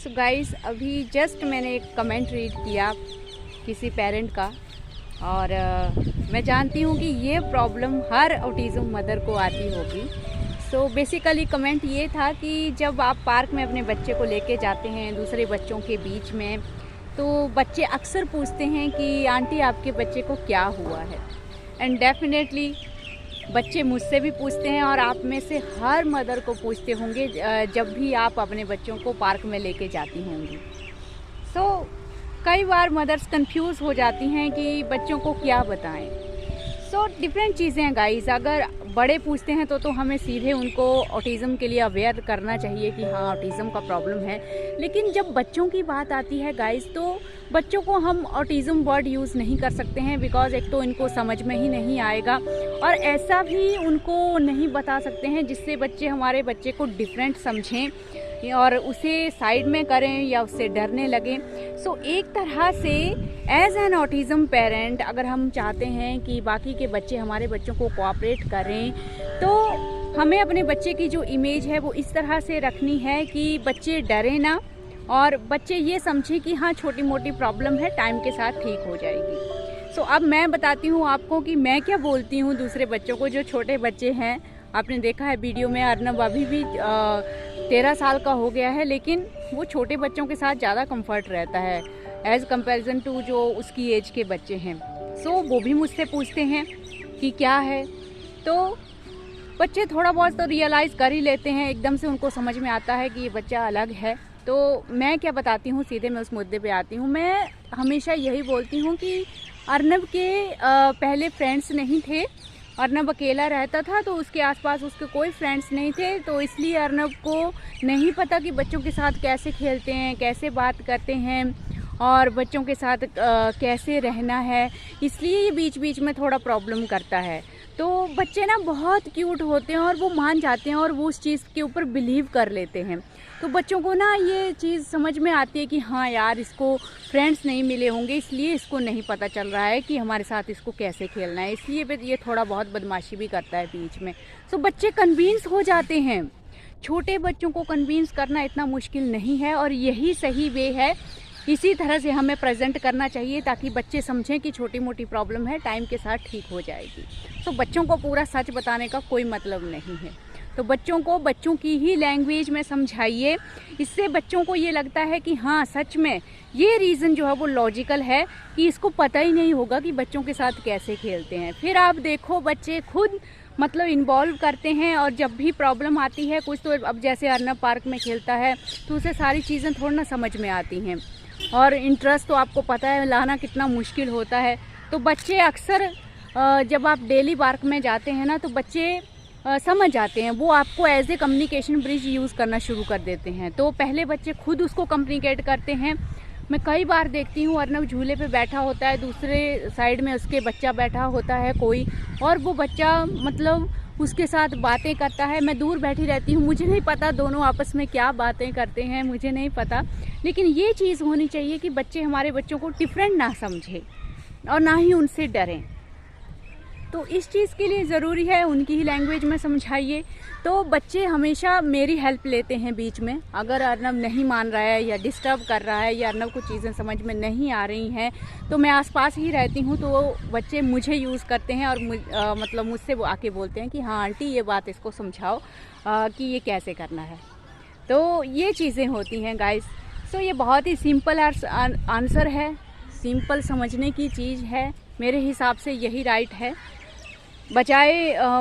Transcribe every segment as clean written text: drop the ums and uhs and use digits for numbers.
So guys, अभी just मैंने एक कमेंट रीड किया किसी पेरेंट का, और मैं जानती हूँ कि ये प्रॉब्लम हर ऑटिज़म मदर को आती होगी। सो बेसिकली कमेंट ये था कि जब आप पार्क में अपने बच्चे को लेके जाते हैं दूसरे बच्चों के बीच में, तो बच्चे अक्सर पूछते हैं कि आंटी आपके बच्चे को क्या हुआ है। एंड डेफिनेटली बच्चे मुझसे भी पूछते हैं, और आप में से हर मदर को पूछते होंगे जब भी आप अपने बच्चों को पार्क में लेके जाती होंगी। सो कई बार मदर्स कंफ्यूज हो जाती हैं कि बच्चों को क्या बताएं। सो डिफरेंट चीज़ें हैं गाइस। अगर बड़े पूछते हैं तो हमें सीधे उनको ऑटिज़म के लिए अवेयर करना चाहिए कि हाँ ऑटिज़म का प्रॉब्लम है। लेकिन जब बच्चों की बात आती है गाइस, तो बच्चों को हम ऑटिज़म वर्ड यूज़ नहीं कर सकते हैं, बिकॉज एक तो इनको समझ में ही नहीं आएगा, और ऐसा भी उनको नहीं बता सकते हैं जिससे बच्चे हमारे बच्चे को डिफरेंट समझें और उसे साइड में करें या उससे डरने लगें। सो एक तरह से एज एन ऑटिज़म पेरेंट, अगर हम चाहते हैं कि बाकी के बच्चे हमारे बच्चों को कोऑपरेट करें, तो हमें अपने बच्चे की जो इमेज है वो इस तरह से रखनी है कि बच्चे डरे ना, और बच्चे ये समझें कि हाँ छोटी मोटी प्रॉब्लम है, टाइम के साथ ठीक हो जाएगी। सो अब मैं बताती हूँ आपको कि मैं क्या बोलती हूँ दूसरे बच्चों को जो छोटे बच्चे हैं। आपने देखा है वीडियो में अर्नब अभी भी 13 साल का हो गया है, लेकिन वो छोटे बच्चों के साथ ज़्यादा कंफर्ट रहता है एज़ कंपैरिजन टू जो उसकी एज के बच्चे हैं। सो वो भी मुझसे पूछते हैं कि क्या है, तो बच्चे थोड़ा बहुत तो रियलाइज़ कर ही लेते हैं, एकदम से उनको समझ में आता है कि ये बच्चा अलग है। तो मैं क्या बताती हूँ, सीधे मैं उस मुद्दे पे आती हूँ। मैं हमेशा यही बोलती हूँ कि अर्नब के पहले फ्रेंड्स नहीं थे, अर्नब अकेला रहता था, तो उसके आसपास उसके कोई फ्रेंड्स नहीं थे, तो इसलिए अर्नब को नहीं पता कि बच्चों के साथ कैसे खेलते हैं, कैसे बात करते हैं और बच्चों के साथ कैसे रहना है, इसलिए ये बीच बीच में थोड़ा प्रॉब्लम करता है। तो बच्चे ना बहुत क्यूट होते हैं और वो मान जाते हैं और वो उस चीज़ के ऊपर बिलीव कर लेते हैं। तो बच्चों को ना ये चीज़ समझ में आती है कि हाँ यार, इसको फ्रेंड्स नहीं मिले होंगे, इसलिए इसको नहीं पता चल रहा है कि हमारे साथ इसको कैसे खेलना है, इसलिए ये थोड़ा बहुत बदमाशी भी करता है बीच में। सो बच्चे कन्विंस हो जाते हैं। छोटे बच्चों को कन्विंस करना इतना मुश्किल नहीं है, और यही सही वे है। इसी तरह से हमें प्रेजेंट करना चाहिए ताकि बच्चे समझें कि छोटी मोटी प्रॉब्लम है, टाइम के साथ ठीक हो जाएगी। तो बच्चों को पूरा सच बताने का कोई मतलब नहीं है। तो बच्चों को बच्चों की ही लैंग्वेज में समझाइए। इससे बच्चों को ये लगता है कि हाँ सच में ये रीज़न जो है वो लॉजिकल है, कि इसको पता ही नहीं होगा कि बच्चों के साथ कैसे खेलते हैं। फिर आप देखो बच्चे खुद मतलब इन्वॉल्व करते हैं, और जब भी प्रॉब्लम आती है कुछ, तो अब जैसे अर्नब पार्क में खेलता है तो उसे सारी चीज़ें थोड़ा ना समझ में आती हैं, और इंटरेस्ट तो आपको पता है लाना कितना मुश्किल होता है। तो बच्चे अक्सर जब आप डेली पार्क में जाते हैं ना, तो बच्चे समझ जाते हैं, वो आपको as a communication bridge use करना शुरू कर देते हैं। तो पहले बच्चे खुद उसको कम्युनिकेट करते हैं। मैं कई बार देखती हूँ अर्नब झूले पे बैठा होता है, दूसरे साइड में उसके बच्चा बैठा होता है कोई, और वो बच्चा मतलब उसके साथ बातें करता है। मैं दूर बैठी रहती हूँ, मुझे नहीं पता दोनों आपस में क्या बातें करते हैं, मुझे नहीं पता। लेकिन ये चीज़ होनी चाहिए कि बच्चे हमारे बच्चों को डिफरेंट ना समझें और ना ही उनसे डरें। तो इस चीज़ के लिए ज़रूरी है उनकी ही लैंग्वेज में समझाइए। तो बच्चे हमेशा मेरी हेल्प लेते हैं बीच में। अगर अर्नब नहीं मान रहा है या डिस्टर्ब कर रहा है या अर्नब को चीज़ें समझ में नहीं आ रही हैं, तो मैं आसपास ही रहती हूँ, तो वो बच्चे मुझे यूज़ करते हैं और मतलब मुझसे वो आके बोलते हैं कि हाँ आंटी ये बात इसको समझाओ कि ये कैसे करना है। तो ये चीज़ें होती हैं गाइस। सो ये बहुत ही सिंपल आंसर है, सिंपल समझने की चीज़ है। मेरे हिसाब से यही राइट है, बजाय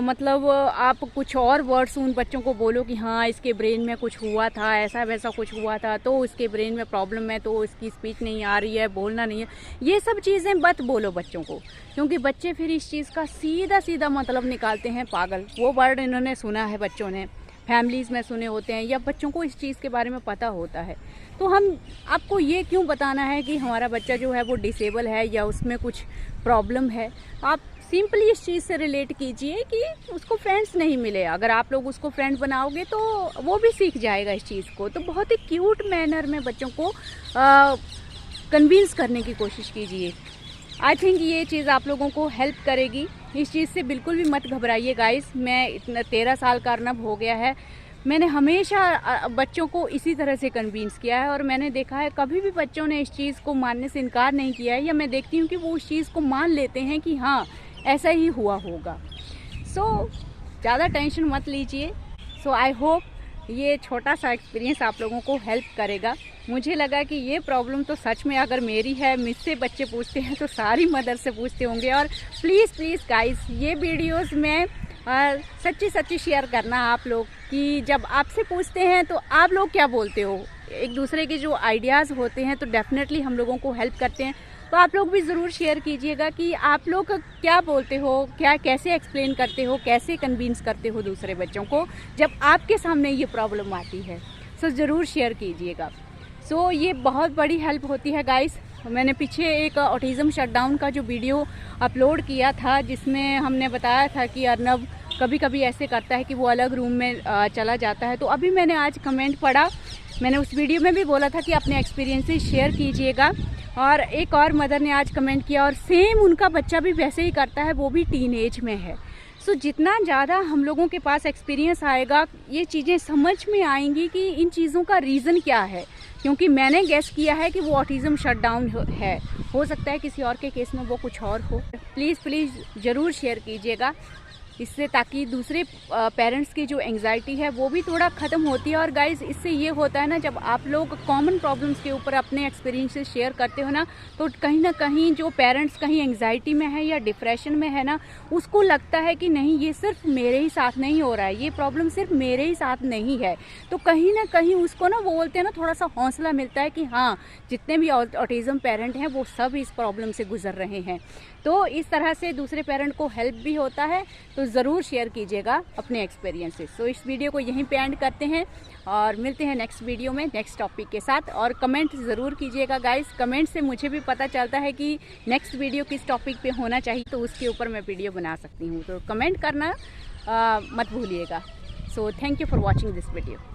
मतलब आप कुछ और वर्ड्स उन बच्चों को बोलो कि हाँ इसके ब्रेन में कुछ हुआ था, ऐसा वैसा कुछ हुआ था, तो उसके ब्रेन में प्रॉब्लम है, तो इसकी स्पीच नहीं आ रही है, बोलना नहीं है। ये सब चीज़ें मत बोलो बच्चों को, क्योंकि बच्चे फिर इस चीज़ का सीधा सीधा मतलब निकालते हैं पागल। वो वर्ड इन्होंने सुना है, बच्चों ने फैमिलीज़ में सुने होते हैं, या बच्चों को इस चीज़ के बारे में पता होता है। तो हम आपको ये क्यों बताना है कि हमारा बच्चा जो है वो डिसेबल है या उसमें कुछ प्रॉब्लम है। आप सिंपली इस चीज़ से रिलेट कीजिए कि उसको फ्रेंड्स नहीं मिले। अगर आप लोग उसको फ्रेंड बनाओगे तो वो भी सीख जाएगा इस चीज़ को। तो बहुत ही क्यूट मैनर में बच्चों को कन्विंस करने की कोशिश कीजिए। आई थिंक ये चीज़ आप लोगों को हेल्प करेगी। इस चीज़ से बिल्कुल भी मत घबराइए गाइस। मैं इतना 13 साल का अर्नब हो गया है, मैंने हमेशा बच्चों को इसी तरह से कन्विंस किया है और मैंने देखा है कभी भी बच्चों ने इस चीज़ को मानने से इनकार नहीं किया है, या मैं देखती हूँ कि वो उस चीज़ को मान लेते हैं कि हाँ ऐसा ही हुआ होगा। सो ज़्यादा टेंशन मत लीजिए। सो आई होप ये छोटा सा एक्सपीरियंस आप लोगों को हेल्प करेगा। मुझे लगा कि ये प्रॉब्लम तो सच में अगर मेरी है, मुझसे बच्चे पूछते हैं तो सारी मदर से पूछते होंगे। और प्लीज़ गाइस, ये वीडियोस में सच्ची शेयर करना आप लोग, कि जब आपसे पूछते हैं तो आप लोग क्या बोलते हो। एक दूसरे के जो आइडियाज़ होते हैं तो डेफिनेटली हम लोगों को हेल्प करते हैं। तो आप लोग भी ज़रूर शेयर कीजिएगा कि आप लोग क्या बोलते हो, क्या कैसे एक्सप्लेन करते हो, कैसे कन्विंस करते हो दूसरे बच्चों को जब आपके सामने ये प्रॉब्लम आती है। सो ज़रूर शेयर कीजिएगा। सो ये बहुत बड़ी हेल्प होती है गाइस। मैंने पीछे एक ऑटिज़म शटडाउन का जो वीडियो अपलोड किया था, जिसमें हमने बताया था कि अर्नब कभी कभी ऐसे करता है कि वो अलग रूम में चला जाता है। तो अभी मैंने आज कमेंट पढ़ा, मैंने उस वीडियो में भी बोला था कि अपने एक्सपीरियंसेस शेयर कीजिएगा, और एक और मदर ने आज कमेंट किया और सेम उनका बच्चा भी वैसे ही करता है, वो भी टीन एज में है। सो जितना ज़्यादा हम लोगों के पास एक्सपीरियंस आएगा, ये चीज़ें समझ में आएंगी कि इन चीज़ों का रीज़न क्या है। क्योंकि मैंने गेस किया है कि वो ऑटिज़म शटडाउन है, हो सकता है किसी और के केस में वो कुछ और हो। प्लीज़ ज़रूर शेयर कीजिएगा इससे, ताकि दूसरे पेरेंट्स की जो एंग्जाइटी है वो भी थोड़ा ख़त्म होती है। और गाइस, इससे ये होता है ना, जब आप लोग कॉमन प्रॉब्लम्स के ऊपर अपने एक्सपीरियंसेस शेयर करते हो ना, तो कहीं ना कहीं जो पेरेंट्स कहीं एंग्जाइटी में है या डिप्रेशन में है ना, उसको लगता है कि नहीं, ये सिर्फ मेरे ही साथ नहीं हो रहा है, ये प्रॉब्लम सिर्फ मेरे ही साथ नहीं है। तो कहीं ना कहीं उसको ना, वो बोलते हैं ना, थोड़ा सा हौसला मिलता है कि हाँ, जितने भी ऑटिज़म पेरेंट हैं वो सब इस प्रॉब्लम से गुजर रहे हैं। तो इस तरह से दूसरे पेरेंट को हेल्प भी होता है। तो ज़रूर शेयर कीजिएगा अपने एक्सपीरियंसेस। सो इस वीडियो को यहीं पे एंड करते हैं और मिलते हैं नेक्स्ट वीडियो में नेक्स्ट टॉपिक के साथ। और कमेंट ज़रूर कीजिएगा गाइस, कमेंट से मुझे भी पता चलता है कि नेक्स्ट वीडियो किस टॉपिक पे होना चाहिए, तो उसके ऊपर मैं वीडियो बना सकती हूँ। तो कमेंट करना मत भूलिएगा। So thank you for watching this video.